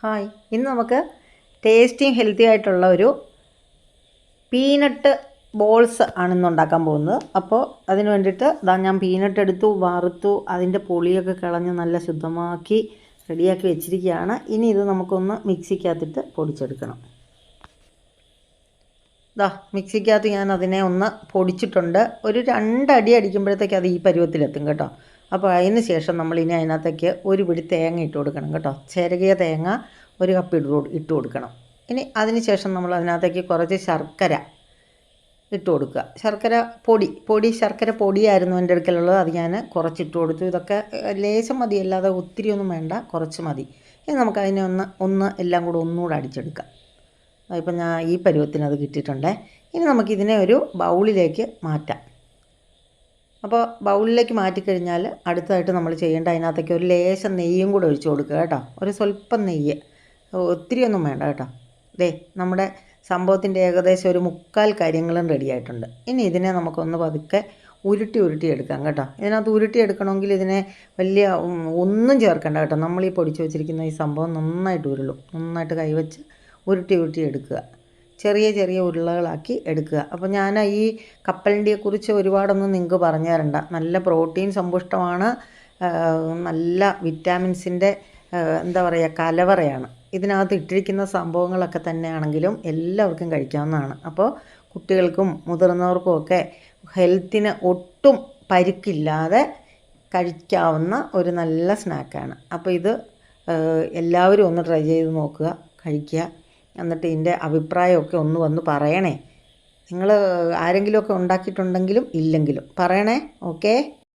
Hi, ഇന്ന് നമുക്ക് ടേസ്റ്റിയും healthy ആയിട്ടുള്ള ഒരു പീനട്ട് ബോൾസ് ആണ് ഇന്ന് ഉണ്ടാക്കാൻ പോകുന്നത്. അപ്പോൾ അതിന് വേണ്ടിയിട്ട് ഞാൻ പീനട്ട് എടുത്തു, വറുത്തു, അതിൻ്റെ പൊളിയൊക്കെ കളഞ്ഞ് നല്ല ശുദ്ധമാക്കി റെഡിയാക്കി വെച്ചിരിക്കുകയാണ്. ഇനി ഇത് നമുക്കൊന്ന് മിക്സിക്കകത്തിട്ട് പൊടിച്ചെടുക്കണം. മിക്സിക്കകത്ത് ഞാൻ അതിനെ ഒന്ന് പൊടിച്ചിട്ടുണ്ട്. ഒരു 2 അടി അടിക്കുമ്പോഴത്തേക്ക് അത് ഈ പരുവത്തിലെത്തും കേട്ടോ. അപ്പോൾ അതിന് ശേഷം നമ്മളിനി അതിനകത്തേക്ക് ഒരു പിടി തേങ്ങ ഇട്ട് കൊടുക്കണം കേട്ടോ. ചിരകിയ തേങ്ങ 1 കപ്പ് ഇട്ട് കൊടുക്കണം. ഇനി അതിന് ശേഷം നമ്മൾ അതിനകത്തേക്ക് കുറച്ച് ശർക്കര ഇട്ട് കൊടുക്കുക. ശർക്കര പൊടിയായിരുന്നു എൻ്റെ അടുക്കലുള്ളത്. അത് ഞാൻ കുറച്ചിട്ട് കൊടുത്തു. ഇതൊക്കെ ലേശം മതി, അല്ലാതെ ഒത്തിരി ഒന്നും വേണ്ട, കുറച്ച് മതി. ഇനി നമുക്കതിനെ ഒന്ന് എല്ലാം കൂടെ ഒന്നുകൂടെ അടിച്ചെടുക്കാം. ഇപ്പം ഞാൻ ഈ പരുവത്തിന് അത് കിട്ടിയിട്ടുണ്ടേ. ഇനി നമുക്കിതിനെ ഒരു ബൗളിലേക്ക് മാറ്റാം. അപ്പോൾ ബൗളിലേക്ക് മാറ്റിക്കഴിഞ്ഞാൽ അടുത്തതായിട്ട് നമ്മൾ ചെയ്യേണ്ട, അതിനകത്തേക്ക് ഒരു ലേശം നെയ്യും കൂടെ ഒഴിച്ച് കൊടുക്കുക കേട്ടോ. ഒരു സ്വല്പം നെയ്യ്, ഒത്തിരി ഒന്നും വേണ്ട കേട്ടോ. നമ്മുടെ സംഭവത്തിൻ്റെ ഏകദേശം ഒരു 3/4 കാര്യങ്ങളും റെഡി ആയിട്ടുണ്ട്. ഇനി ഇതിനെ നമുക്കൊന്ന് പതുക്കെ ഉരുട്ടി എടുക്കാം കേട്ടോ. ഇതിനകത്ത് ഉരുട്ടിയെടുക്കണമെങ്കിൽ ഇതിനെ വലിയ ഒന്നും ചേർക്കണ്ട കേട്ടോ. നമ്മൾ ഈ പൊടിച്ച് വെച്ചിരിക്കുന്ന ഈ സംഭവം നന്നായിട്ട് ഉരുളും. നന്നായിട്ട് കൈവച്ച് ഉരുട്ടി എടുക്കുക. ചെറിയ ഉരുളകളാക്കി എടുക്കുക. അപ്പോൾ ഞാൻ ഈ കപ്പലണ്ടിയെക്കുറിച്ച് ഒരുപാടൊന്നും നിങ്ങൾക്ക് പറഞ്ഞു തരണ്ട. നല്ല പ്രോട്ടീൻ സമ്പുഷ്ടമാണ്, നല്ല വിറ്റാമിൻസിൻ്റെ കലവറയാണ്. ഇതിനകത്ത് ഇട്ടിരിക്കുന്ന സംഭവങ്ങളൊക്കെ തന്നെയാണെങ്കിലും എല്ലാവർക്കും കഴിക്കാവുന്നതാണ്. അപ്പോൾ കുട്ടികൾക്കും മുതിർന്നവർക്കും ഒക്കെ ഹെൽത്തിന് ഒട്ടും പരിക്കില്ലാതെ കഴിക്കാവുന്ന ഒരു നല്ല സ്നാക്കാണ്. അപ്പോൾ ഇത് എല്ലാവരും ഒന്ന് ട്രൈ ചെയ്ത് നോക്കുക, കഴിക്കുക. എന്നിട്ട് ഇതിൻ്റെ അഭിപ്രായമൊക്കെ ഒന്ന് വന്ന് പറയണേ. നിങ്ങൾ ആരെങ്കിലുമൊക്കെ ഉണ്ടാക്കിയിട്ടുണ്ടെങ്കിലും ഇല്ലെങ്കിലും പറയണേ. ഓക്കേ.